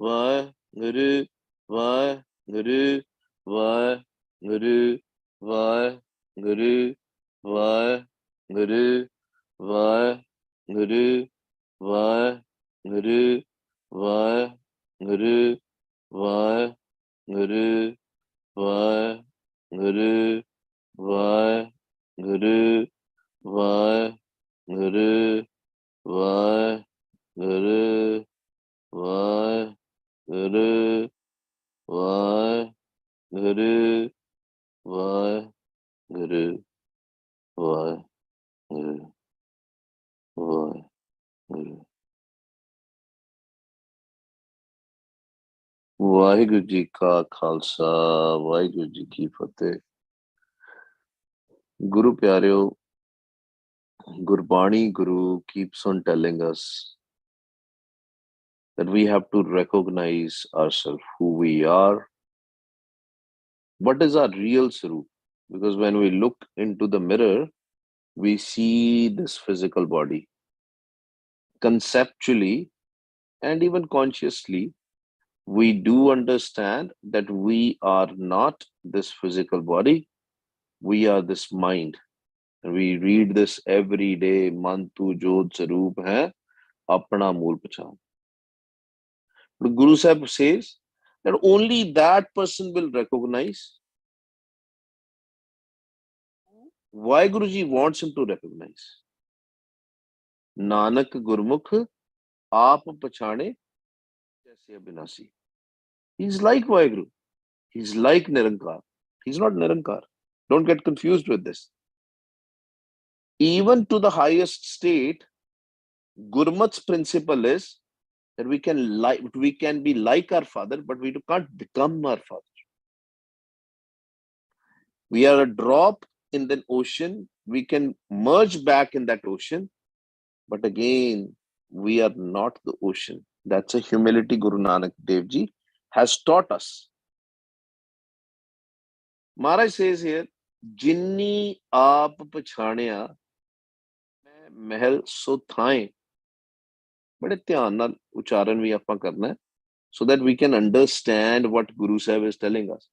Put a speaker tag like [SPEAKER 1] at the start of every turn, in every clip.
[SPEAKER 1] Vaheguru, Vaheguru, Vaheguru, Vaheguru, Vaheguru, Vaheguru, Vaheguru, Vaheguru, Vaheguru, Vaheguru, Vaheguru, Vaheguru, Vaheguru, Vaheguru, Vaheguru, Vaheguru, Vaheguru, Vaheguru. Waheguru ji ਕਾ ਖਾਲਸਾ ਵਾਹਿਗੁਰੂ ਜੀ ਕੀ ਫਤਿਹ। ਗੁਰੂ ਪਿਆਰਿਓ, ਗੁਰਬਾਣੀ ਗੁਰੂ keeps on telling us that we have to recognize ourselves, who we are, what is our real Swarup. Because when we look into the mirror, we see this physical body. Conceptually and even consciously, we do understand that we are not this physical body, we are this mind. And we read this every day, Man tu jod saroop hai, apna mool pachan. But Guru Sahib says that only that person will recognize. Why Guruji wants him to recognize? Nanak Gurmukh aap pachane jaise abhinasi. He's like Vaheguru. He's like Nirankar. He's not Nirankar. Don't get confused with this. Even to the highest state, Gurmat's principle is that we can be like our father, but we can't become our father. We are a drop in the ocean. We can merge back in that ocean, but again, we are not the ocean. That's a humility Guru Nanak Dev Ji has taught us. Maharaj says here, Jinni aap pachhaniya महल सो थाएं. बड़े ध्यान नाल उच्चारण भी आपां करना है, so that we can understand what Guru Sahib is telling us.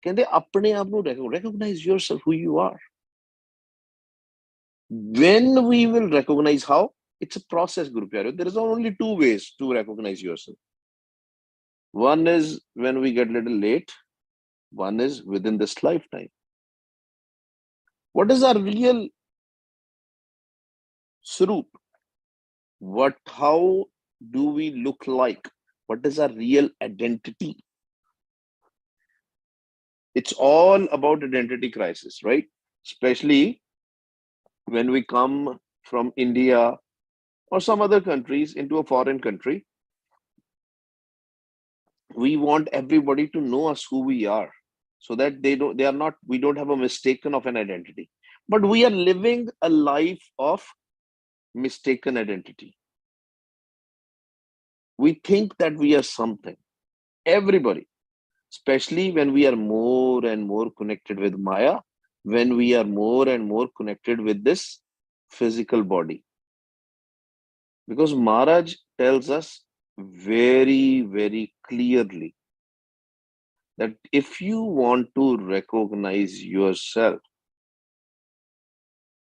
[SPEAKER 1] कहंदे अपने आप ਨੂੰ recognize yourself, who you are. When we will recognize how? It's a process, Guru Pyareo. There is only two ways to recognize yourself. One is when we get a little late. One is within this lifetime. What is our real Swarup? How do we look like? What is our real identity? It's all about identity crisis, right? Especially when we come from India or some other countries into a foreign country. We want everybody to know us, who we are, so that we don't have a mistaken of an identity. But we are living a life of mistaken identity. We think that we are something. Everybody, especially when we are more and more connected with Maya, when we are more and more connected with this physical body. Because Maharaj tells us very, very clearly that if you want to recognize yourself,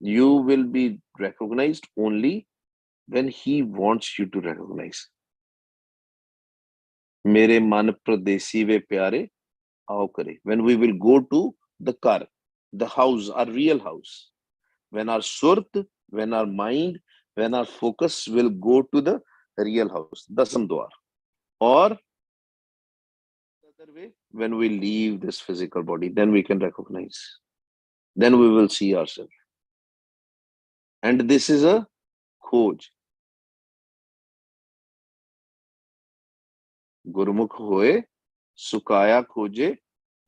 [SPEAKER 1] you will be recognized only when he wants you to recognize. Mere man pradesi ve pyare aao kare. When we will go to the kar, the house, our real house, when our surat, when our mind, when our focus will go to the real house, dasam dwar. Or the other way, when we leave this physical body, then we can recognize. Then we will see ourselves. And this is a khoj. Gurmukh hoye, sukaya khoje,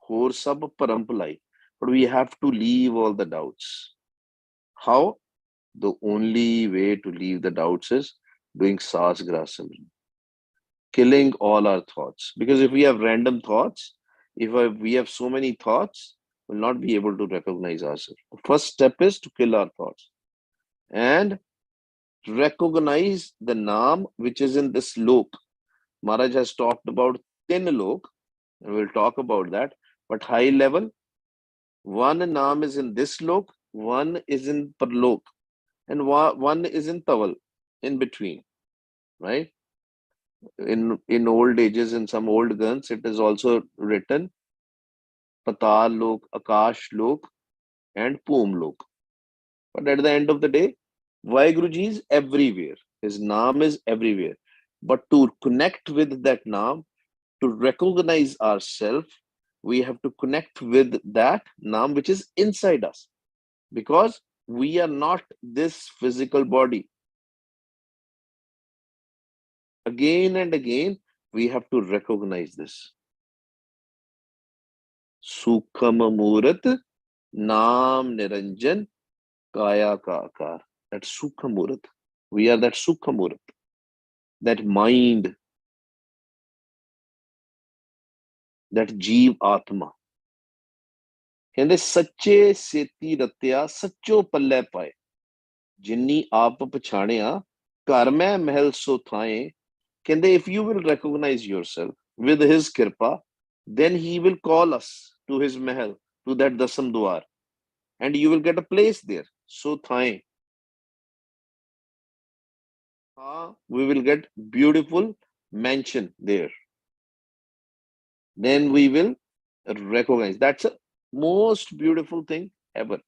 [SPEAKER 1] hor sab param pulai. But we have to leave all the doubts. How? The only way to leave the doubts is doing Sas Grasamri. Killing all our thoughts. Because if we have random thoughts, if we have so many thoughts, we'll not be able to recognize ourselves. The first step is to kill our thoughts and recognize the Naam which is in this lok. Maharaj has talked about tin lok, and we'll talk about that. But high level, one naam is in this lok, one is in parlok, and one is in tawal, in between, right? In old ages, in some old guns, it is also written patal lok, akash lok, and poom lok. But at the end of the day, Vaheguruji is everywhere. His naam is everywhere. But to connect with that naam, to recognize ourselves, we have to connect with that naam which is inside us. Because we are not this physical body. Again and again, we have to recognize this. Sukham Murat, Naam Niranjan, Kaya Ka Akar. That Sukha Murat. We are that Sukha Murat. That mind, that Jeev Atma. ਕਹਿੰਦੇ ਸੱਚੇ ਸੇਤੀ ਰਤਿਆ ਸੱਚੋ ਪੱਲੇ ਪਾਏ ਜਿੰਨੀ ਆਪ ਪਛਾਣਿਆ ਘਰ ਮੈਂ ਮਹਿਲ ਸੋ ਥਾਏ ਕਹਿੰਦੇ if you will recognize yourself with his kripa then he will call us to his mahal, to that dasam duar, and you will get a place there. So thaye, we will get beautiful mansion there. Then we will recognize. That's a most beautiful thing ever.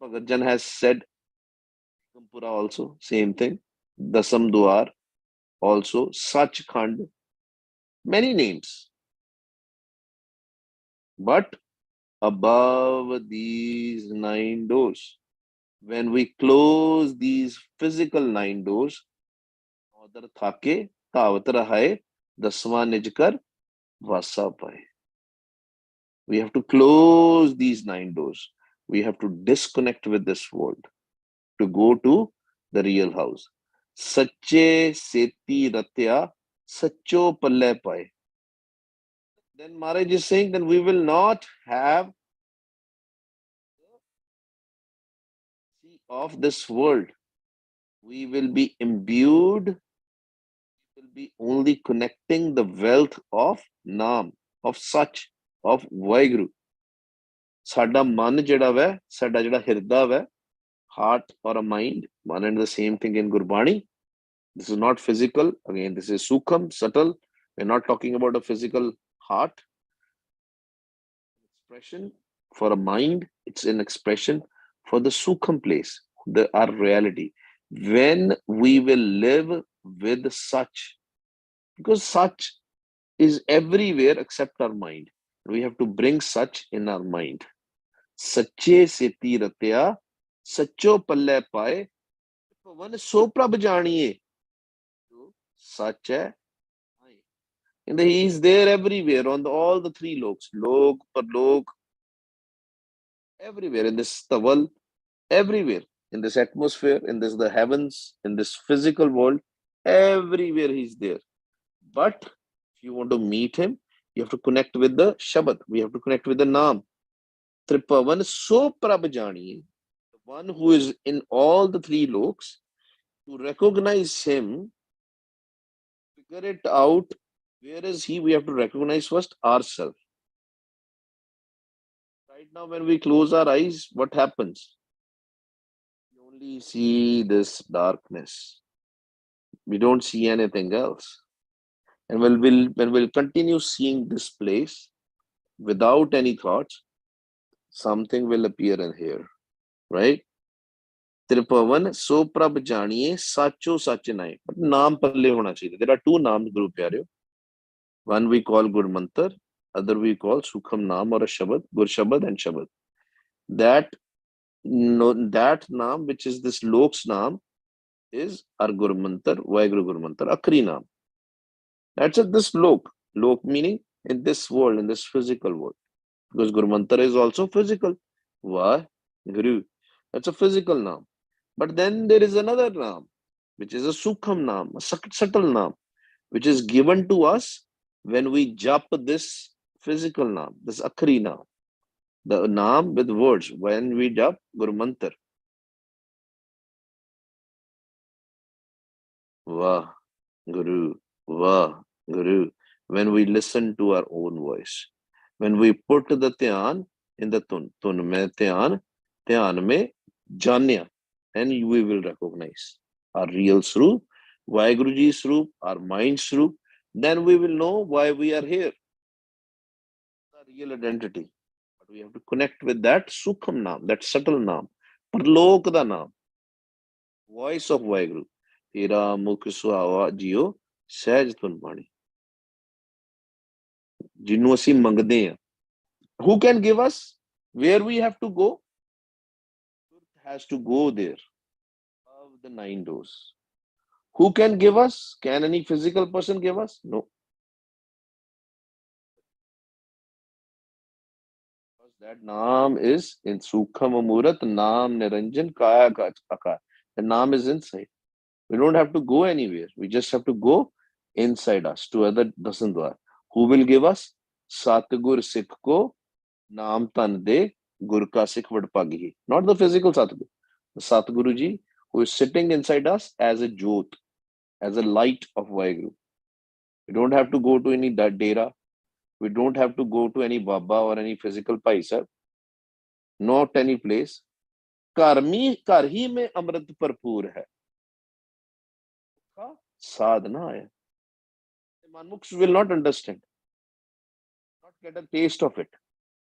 [SPEAKER 1] Bhagat Jan has said Kampura also, same thing. Dasam Duar also, Sachkhand, many names. But above these 9 doors, when we close these physical 9 doors, Odar Thake, Tavat Rahaye, Daswa Nijkar, Vasa Paye. We have to close these 9 doors. We have to disconnect with this world to go to the real house. Sache Seti Ratya, Sacho Palle Paye. Then Maharaj is saying that we will not have of this world. We will be imbued, we will be only connecting the wealth of Naam, of Sach, of Vaheguru. ਸਾਡਾ ਮਨ ਜਿਹੜਾ ਵੈ ਸਾਡਾ ਜਿਹੜਾ ਹਿਰਦਾ ਵੈ heart or a mind, one and the same thing in Gurbani. This is not physical. Again, this is sukham, subtle. We're not talking about a physical heart. Expression for a mind, it's an expression for the sukham place, our reality. When we will live with such, because such is everywhere except our mind. We have to bring such in our mind. Sache seti ratya, sacho palle pae, one so prabh janiye. Such hai. And he is there everywhere on all the 3 loks, lok, parlok, everywhere in this taval, everywhere in this atmosphere, in this the heavens, in this physical world, everywhere he's there. But if you want to meet him, you have to connect with the Shabad. We have to connect with the Naam. Tripavan so prabhajani, the one who is in all the 3 loks, to recognize him, figure it out, where is he? We have to recognize first ourselves. Right now, when we close our eyes, what happens? We only see this darkness. We don't see anything else. And when we'll continue seeing this place without any thoughts, something will appear in here, right? Tripavan so prabh janiye sacho sachinai. But naam palle hona chahiye. There are 2 naams, Guru Pyareo. One we call Gur Mantar, other we call Sukham Naam or a Shabad, Gur Shabad and Shabad. That naam, which is this Lok's naam, is our Gur Mantar, Vaheguru Gur Mantar, Akhri naam. That's it, this Lok. Lok meaning in this world, in this physical world. Because Guru Mantar is also physical. Vaheguru. That's a physical naam. But then there is another naam, which is a Sukham naam, a subtle naam, which is given to us when we jap this physical naam, this Akhri naam. The naam with words, when we jap Guru Mantar. Vah, Guru. Wow, Guru. When we listen to our own voice, when we put the dhyan in the tun mein dhyan, dhyan mein janya, and we will recognize our real Swarup, Vaheguru Swarup, our mind Swarup, then we will know why we are here, the real identity. But we have to connect with that Sukham Naam, that subtle Naam, Parlok da Naam, voice of Vaheguru. Tera mukh suhava jiyo, sehਜ tun bani, ਜਿਹਨੂੰ ਅਸੀਂ ਮੰਗਦੇ ਹਾਂ. Who can give us? Where we have to go? Truth has to go there, of the nine doors. Who can give us? Can any physical person give us? No. Because that Naam is in Sukham Amurat, Naam Niranjan Kaya Akar. The Naam is inside. We don't have to go anywhere. We just have to go inside us to other Dasandwar. Who will give us? Satgur Sikh ko Naam Tan De Gur Ka Sikh Vadpagi. Not the physical Satguru. The Satguru Ji who is sitting inside us as a Jyot, as a light of Vaheguru. We don't have to go to any dera. We don't have to go to any Baba or any physical Paisa. Not any place. घर ही में अमृत भरपूर है. Sadhana hai. The Manmukhs will not understand, not get a taste of it.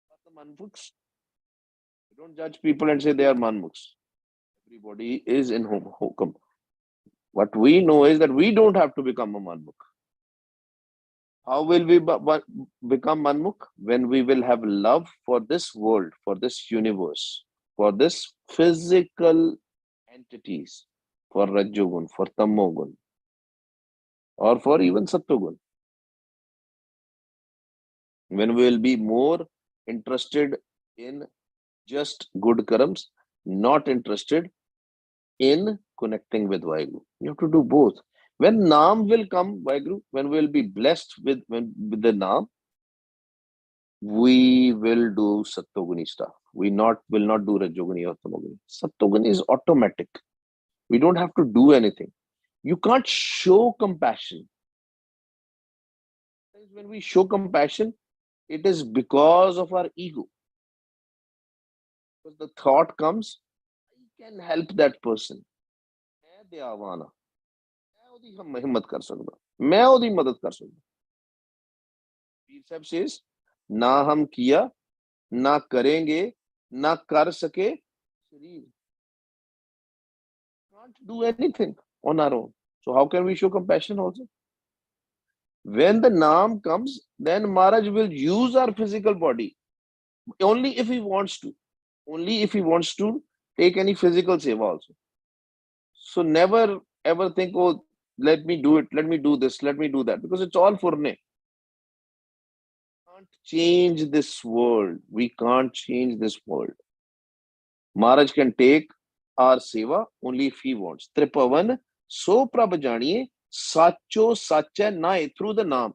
[SPEAKER 1] But the Manmukhs, we don't judge people and say they are Manmukhs. Everybody is in Hukam. What we know is that we don't have to become a Manmukh. How will we become Manmukh? When we will have love for this world, for this universe, for this physical entities, for Rajogun, for Tamogun, or for even Sattogun. When we will be more interested in just good karams, not interested in connecting with Vaheguru. You have to do both. When Naam will come, Vaheguru, when we will be blessed with the Naam, we will do Sattoguni stuff. We will not do Rajoguni or Tamoguni. Sattoguni is automatic. We don't have to do anything. You can't show compassion. When we show compassion, it is because of our ego. Because the thought comes, I can help that person. मैं दयावान हां, मैं ओदी हिम्मत कर सकदा, मैं ओदी मदद कर सकदा. पीर साहब says, ना हम किया, ना करेंगे, ना कर सके शरीर. Can't do anything on our own. So how can we show compassion also? When the Naam comes, then Maharaj will use our physical body only if he wants to. Only if he wants to take any physical seva also. So never ever think, oh, let me do it, let me do this, let me do that, because it's all furne. Can't change this world. We can't change this world. Maharaj can take our seva only if he wants. Tripavan so prabh janiye sacho sacha nae, through the Naam.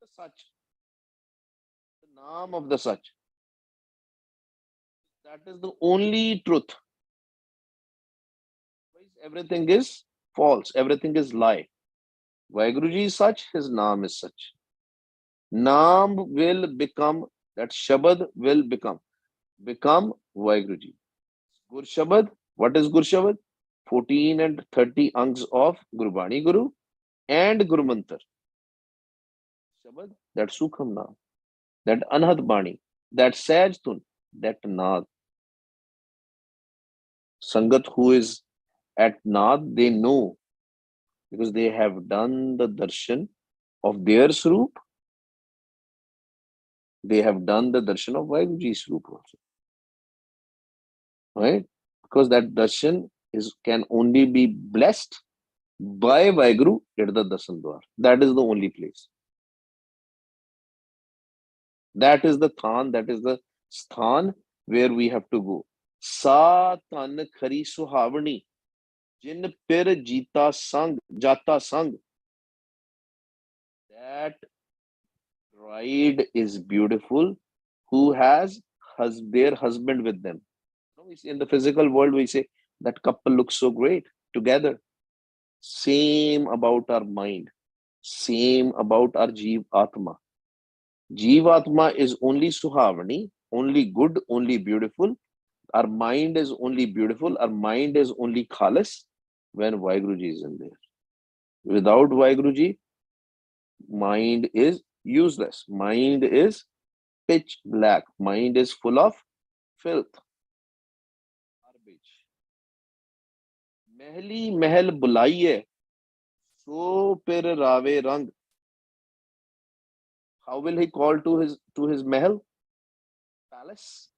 [SPEAKER 1] The Sach. The Naam of the Sach. That is the only truth. Everything is false. Everything is lie. Vaheguruji is such, his Naam is such. Naam will become, that Shabad will become Vaheguruji. Gur Shabad, what is Gur Shabad? 14 and 30 angs of Gurbani Guru and Guru Mantar. Shabad, that Sukham Naam, that Anhad Bani, that Sahaj Tun, that Naad. Sangat who is at Naad, they know, because they have done the darshan of their Swarup. They have done the darshan of Vaheguruji's Swarup also. Right? Because that darshan can only be blessed by Vaheguru at the Dasan Dwar. That is the only place. That is the than, that is the sthan where we have to go. Sa tan khari suhavani, jin pir jita sang, jata sang. That bride is beautiful who has their husband with them. In the physical world, we say that couple looks so great together. Same about our mind. Same about our Jeev Atma. Jeev Atma is only Suhavani, only good, only beautiful. Our mind is only beautiful. Our mind is only khalis when Vaiguruji is in there. Without Vaiguruji, mind is useless. Mind is pitch black. Mind is full of filth. Garbage. Mahali महल बुलाइए सो फिर रावे रंग. How will he call to his Mahal, palace,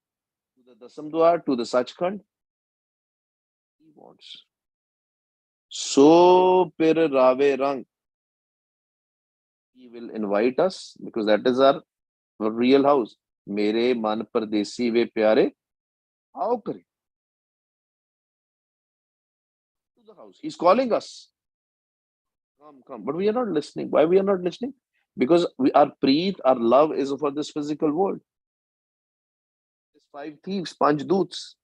[SPEAKER 1] to the Dasam Dwar, to the Sachkhand? He wants. So फिर रावे रंग. He will invite us because that is our real house. मेरे मन परदेसी वे प्यारे आओ करे. To the house. He's calling us. Come, come. But we are not listening. Why we are not listening? Because our preet, our love is for this physical world. These five thieves, Panch Doots,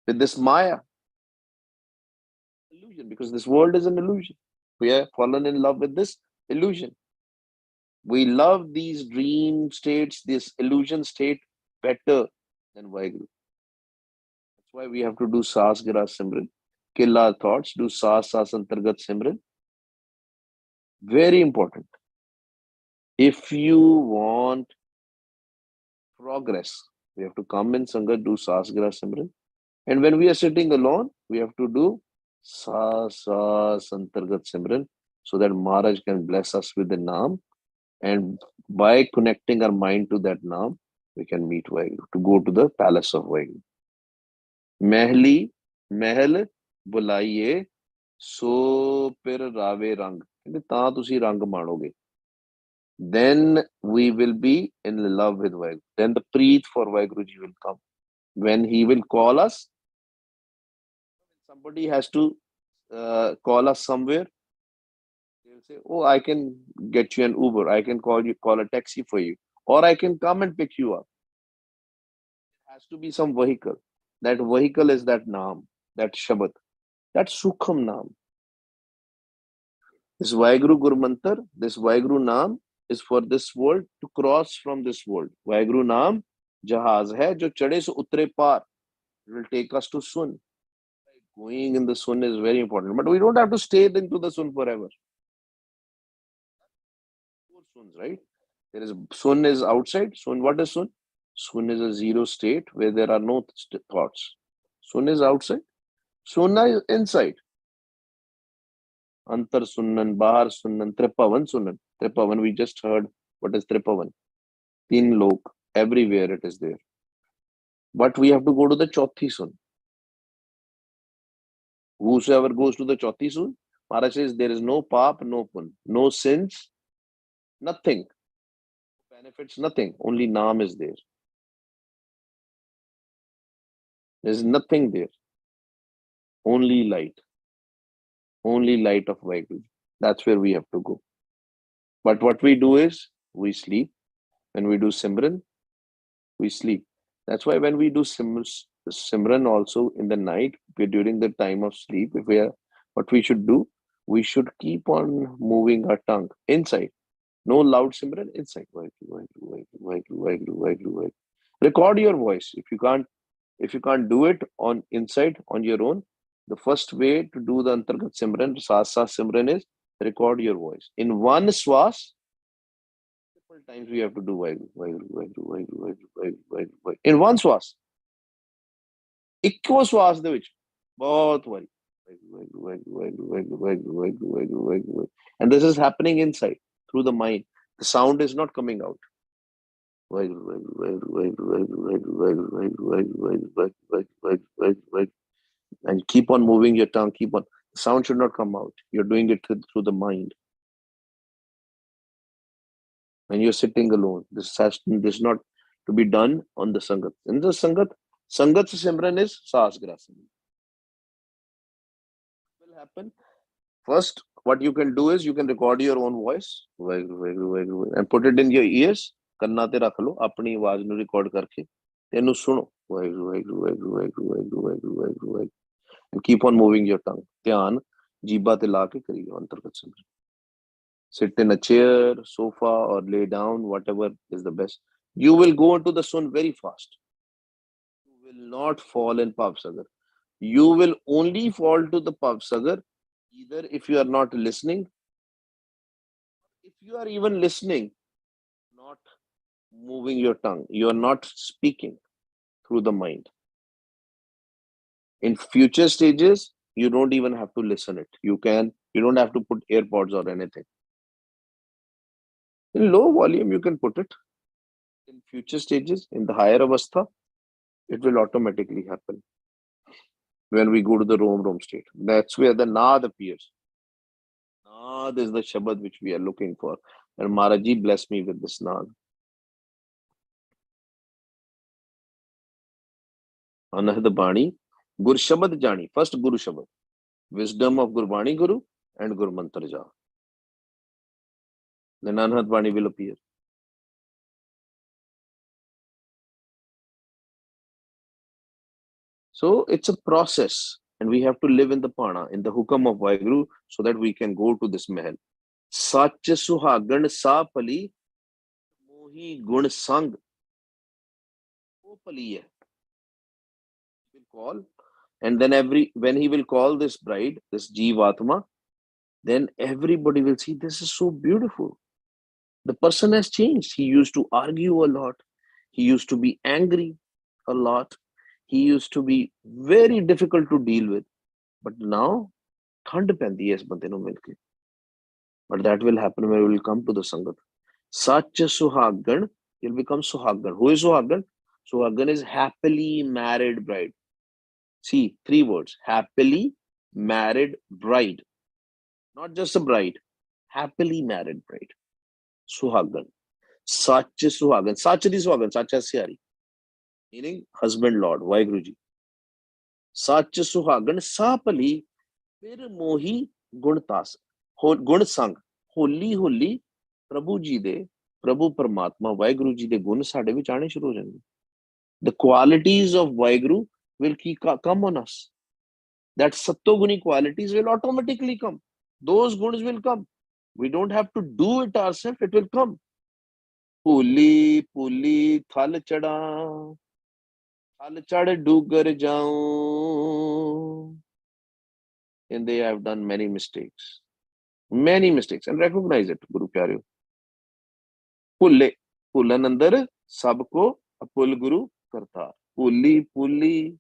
[SPEAKER 1] with this Maya. Illusion, because this world is an illusion. We are fallen in love with this illusion. We love these dream states, this illusion state better than Vaiguru. That's why we have to do Saas Gira Simran. Kill our thoughts, do Saas Antargat Simran. Very important. If you want progress, we have to come in Sangat, do Saas Gira Simran. And when we are sitting alone, we have to do Saas Antargat Simran so that Maharaj can bless us with the Naam. And by connecting our mind to that Naam, we can meet Vaiguru, to go to the palace of Vaiguru. Mehli, Mahal, Bulaiye, so pir Rave Rang. Ta tusi rang manoge. Then we will be in love with Vaiguru. Then the preet for Vaiguruji will come. When he will call us, somebody has to call us somewhere. They'll say, "Oh, I can get you an Uber. I can call a taxi for you, or I can come and pick you up." There has to be some vehicle. That vehicle is that Naam, that Shabad, that Sukham Naam. This Vaiguru Guru Mantar, this Vaiguru Naam is for this world to cross from this world. Vaiguru Naam jahaz hai jo chade se utre par. It will take us to Sun. Going in the Sun is very important, but we don't have to stay into the Sun forever. Four Suns, right? There is Sun is outside. Sun, what is Sun? Sun is a zero state where there are no thoughts. Sun is outside. Sunna is inside. Antar Sunnan, Bahar Sunnan, Tripavan Sunnan. Tripavan, we just heard what is Tripavan. Teen Lok, everywhere it is there. But we have to go to the Chauthi Sun. Whosoever goes to the Chauthi Sun, Maharaj says there is no pap, no pun, no sins, nothing. Benefits, nothing. Only Naam is there. There's nothing there. Only light. Only light of Vaiguru. That's where we have to go. But what we do is we sleep. When we do Simran, we sleep. That's why when we do Simran also in the night, during the time of sleep, if we are, what we should do, we should keep on moving our tongue inside. No loud Simran inside. Record your voice. If you can't do it on inside on your own, the first way to do the Antargat Simran, Sasa Simran is record your voice. In one swas, multiple times we have to do Vaiguru. In one swas. ਇੱਕੋ ਸਵਾਸ ਦੇ ਵਿੱਚ ਬਹੁਤ ਵਾਰੀ and this is happening inside through the mind. The sound is not coming out. And keep on moving your tongue, keep on. The sound should not come out. You're doing it through the mind. When you're sitting alone, this is not to be done on the Sangat. In the Sangat Simran is Saas Gira Simran. What will happen? First, what you can do is you can record your own voice and put it in your ears. ਕੰਨਾਂ ਤੇ ਰੱਖ ਲਓ ਆਪਣੀ ਆਵਾਜ਼ ਨੂੰ record ਕਰਕੇ ਇਹਨੂੰ ਸੁਣੋ and keep on moving your tongue. ਧਿਆਨ जीबा ते ला के करियो अंतर्गत सिमरन. Sit in a chair, sofa, or lay down, whatever is the best. You will go into the sun very fast. You will not fall in Pav Sagar. You will only fall to the Pav Sagar either if you are not listening. If you are even listening, not moving your tongue, you are not speaking through the mind. In future stages, you don't even have to listen it. You don't have to put AirPods or anything. In low volume, you can put it. In future stages, in the higher avastha, it will automatically happen when we go to the Rom state. That's where the Naad appears. Naad is the Shabad which we are looking for. And Maharaji bless me with this Naad. Anahad Bani, Gur Shabad Jani. First Guru Shabad. Wisdom of Gurbani Guru and Guru Mantra Ja. Then Anahad Bani will appear. So it's a process. And we have to live in the Pana, in the Hukam of Vaheguru, so that we can go to this Mahal. Sach Suhagan Sa Pali Mohi Gun Sang. Wo Pali hai. He will call. And then when he will call this bride, this Jeevatma, then everybody will see this is so beautiful. The person has changed. He used to argue a lot. He used to be angry a lot. He used to be very difficult to deal with. But now, thand pendi hai is bande nu milke. But that will happen when we will come to the Sangat. Sach Suhagan, he'll become Suhagan. Who is Suhagan? Suhagan is happily married bride. See, 3 words. Happily married bride. Not just a bride. Happily married bride. Suhagan. Sach Suhagan. Sachri Suhagan. Sacha Syari. Meaning husband Lord. Vaheguruji. Sach Suhagan. Sapali. Fir mohi guntas. Gun sang. Holi holi. Prabhu ji de. Prabhu Paramatma. Vaiheguru ji de gun sade vich aane shuru ho jayenge. The qualities of Vaheguru will come on us. That Sattoguni qualities will automatically come. Those guns will come. We don't have to do it ourselves, it will come. Puli, puli, thal chada, thal chad dugar jaun. And they have done many mistakes. Many mistakes. And recognize it, Guru Pyareo. Pulle, pullan andar sabko apul Guru karta. Puli, puli,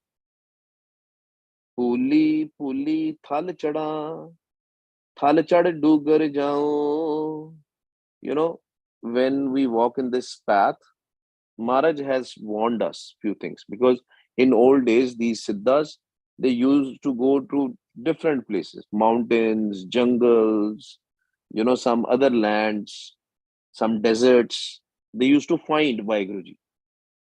[SPEAKER 1] puli, puli, thal chada, thal chad dugar jaun. You know, when we walk in this path, Maharaj has warned us few things, because in old days these siddhas, they used to go to different places, mountains, jungles, some other lands, some deserts. They used to find Vaheguruji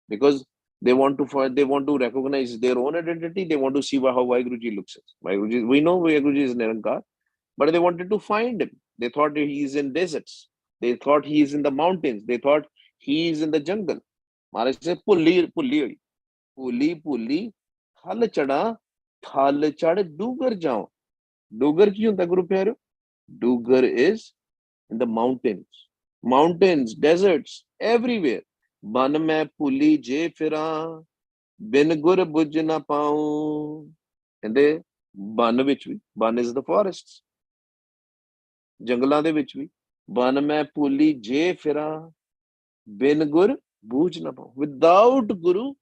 [SPEAKER 1] because they want to recognize their own identity. They want to see how Vaheguruji looks like. Vaheguruji, we know Vaheguruji is Nirankar, but they wanted to find him. They thought he is in deserts. They thought he is in the mountains. They thought he is in the jungle. Maharaj said, Pulli, pulli, pulli, pulli, thal chada, thal chad, dugar jao. Dugar ki hunda Guru Pyareo? Dugar is in the mountains. Mountains, deserts, everywhere. Ban mein pulli je fira, bin gur buj na paun. And they, ban which we, ban is the forests. ਜੰਗਲਾਂ ਦੇ ਵਿੱਚ ਵੀ ਬਨ ਮੈਂ ਭੁੱਲੀ ਜੇ ਫਿਰਾਂ ਬਿਨ ਗੁਰ ਬੂਝ ਨਾ ਪਾਉ without guru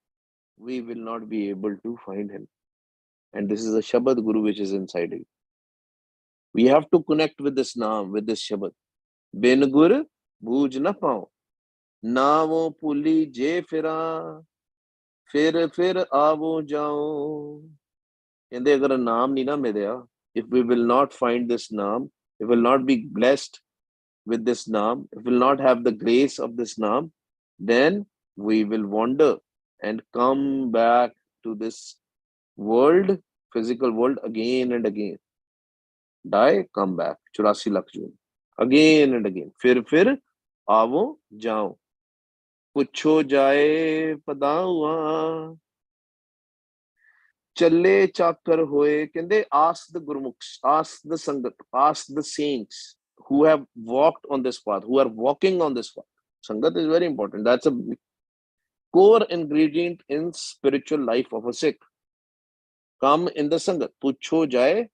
[SPEAKER 1] we will not be able to find him, and this is a shabad guru which is inside you. We have to connect with this naam, with this shabad. ਬਿਨ ਗੁਰ ਬੂਝ ਨਾ ਪਾਉ ਨਾਵੋਂ ਭੁੱਲੀ ਜੇ ਫਿਰਾਂ ਫਿਰ ਆਵੋ ਜਾਓ ਕਹਿੰਦੇ ਅਗਰ ਨਾਮ ਨਹੀਂ ਨਾ ਮਿਲਿਆ, if we will not find this naam, if will not be blessed with this naam, if will not have the grace of this naam, then we will wander and come back to this world, physical world, again and again. Die, come back. 84 lakh June. Again and again. Fir aavo jao. Pucho jaye padawa. ਚੱਲੇ ਚਾਕਰ ਹੋਏ, ਕਹਿੰਦੇ ask the Gurmukhs, ask the Sangat, ask the saints who have walked on this path, who are walking on this path. Sangat is very important. That's a core ingredient in spiritual life of a Sikh. Come in the Sangat. Pucho jaye.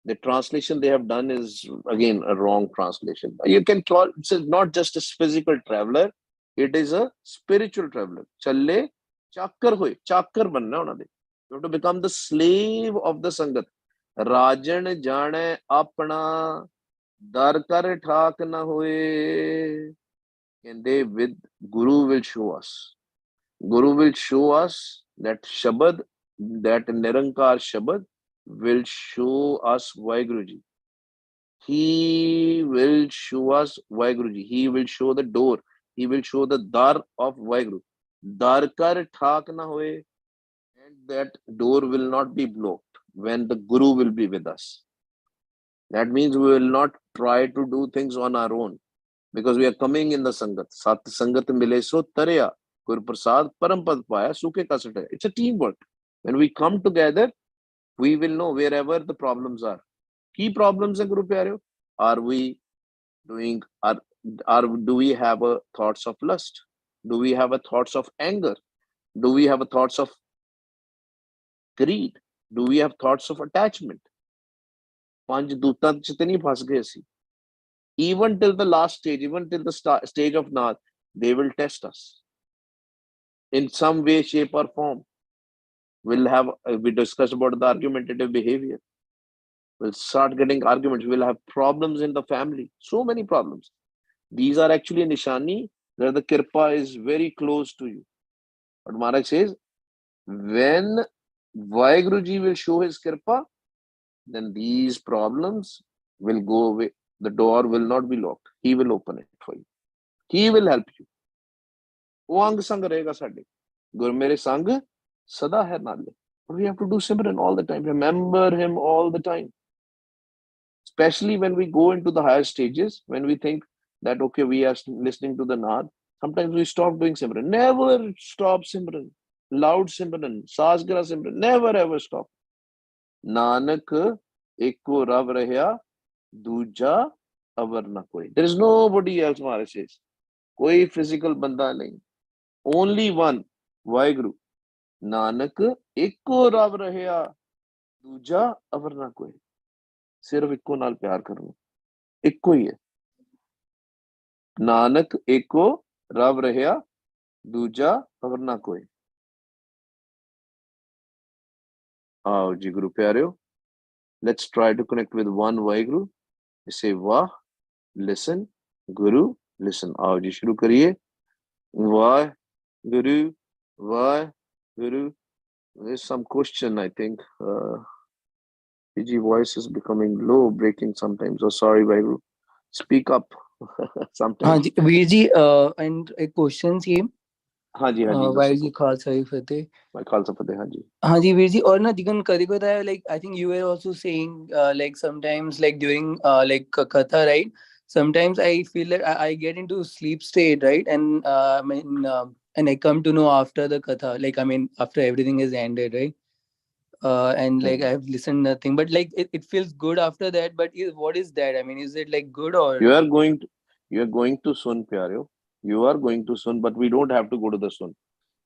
[SPEAKER 1] The translation they have done is again a wrong translation. You can call it's not just a physical traveler, it is a spiritual traveler. Challe chakar hoye, chakar banna ona de. You have to become the slave of the Sangat. Rajan jane apna dar kar thak na hoye. And they with Guru will show us. Guru will show us that Shabad, that Nirankar Shabad will show us Vaiguruji. He will show us Vaiguruji. He will show the door. He will show the dar of Vaiguru. Dar kar thak na hoye, and that door will not be blocked when the Guru will be with us. That means we will not try to do things on our own because we are coming in the Sangat. Sat Sangat mile so tarya. Guru Prasad Parampad Paya Sukhe Kasate. It's a teamwork. When we come together, we will know wherever the problems are. Key problems are Guru Pyareo. Are we doing do we have a thoughts of lust? Do we have a thoughts of anger? Do we have a thoughts of greed? Do we have thoughts of attachment? Panch Dutat Chitani Phas gaye si. Even till the last stage, even till the stage of Nath, they will test us in some way, shape, or form. We discussed about the argumentative behavior. We'll start getting arguments. We'll have problems in the family. So many problems. These are actually nishani that the kirpa is very close to you. But Maharaj says, when Vaiguruji will show his kirpa, then these problems will go away. The door will not be locked. He will open it for you. He will help you. वो अंग संग रहेगा साडे गुरु मेरे संग सदा है नाले. We have to do Simran all the time. Remember him all the time. Especially when we go into the higher stages, when we think that, okay, we are listening to the Naad, sometimes we stop doing Simran. Never stop Simran. Loud Simran, Sasgra Simran, never ever stop. Nanak eko Rav rahya, duja avar na koi. There is nobody else, Maharaj says. Koi physical banda nahi. Only one, Vaiguru. Nanak एको रब रहया दूजा अवर ना कोई. सिर्फ eco नाल प्यार करना, eco ही है. नानक एको रब रहया दूजा अवर ना कोई. आओ जी गुरु प्यारेओ, let's try to connect with one Vaiguru. We say वाह, listen, Guru, listen. आओ जी शुरू करिए. वाह Guru, वाह Guru. There's some question, I think. PG voice is becoming low, breaking sometimes. Oh, sorry, Vaiguru. Speak up. Sometimes.
[SPEAKER 2] हाँ जी Veer ji and एक question थी.
[SPEAKER 1] हाँ जी
[SPEAKER 2] वाहिगुरू जी खालसा फतेह.
[SPEAKER 1] खालसा फतेह. हाँ जी.
[SPEAKER 2] हाँ जी वीर जी. और ना जिगन कभी कभी like I think you were also saying like sometimes like during like katha, right? Sometimes I feel that I get into sleep state, right? And and I come to know after the katha, like I mean after everything is ended, right? And like I've listened nothing, but like it feels good after that. But what is that? I mean, is it like good or
[SPEAKER 1] you are going to sun, pyareo. You are going to sun, but we don't have to go to the sun.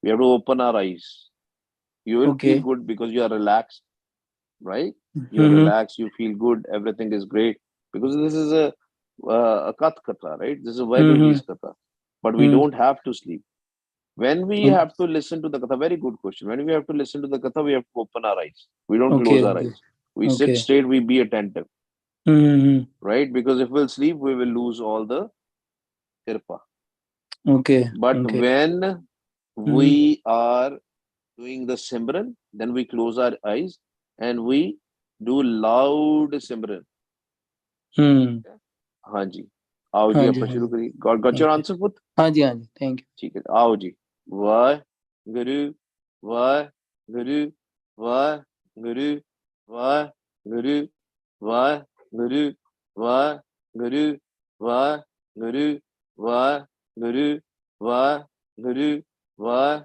[SPEAKER 1] We have to open our eyes. You will feel good because you are relaxed, right? You're relaxed. You feel good. Everything is great because this is a katha, right? This is Vaiguruji's katha, but we don't have to sleep. When we have to listen to the katha, very good question. When we have to listen to the katha, we have to open our eyes. We don't close our eyes. We sit straight. We be attentive, right? Because if we'll sleep, we will lose all the kirpa. But when we are doing the Simran, then we close our eyes and we do loud Simran. हाँ जी. आओ जी आप शुरू करिए. Got your answer, Put?
[SPEAKER 2] हाँ जी thank you.
[SPEAKER 1] ठीक है. आओ जी. Vaiguru, Vaiguru, Vaiguru, Vaiguru, Vaiguru, Vaiguru, Vaiguru, Vaiguru, Vaiguru, Vaiguru,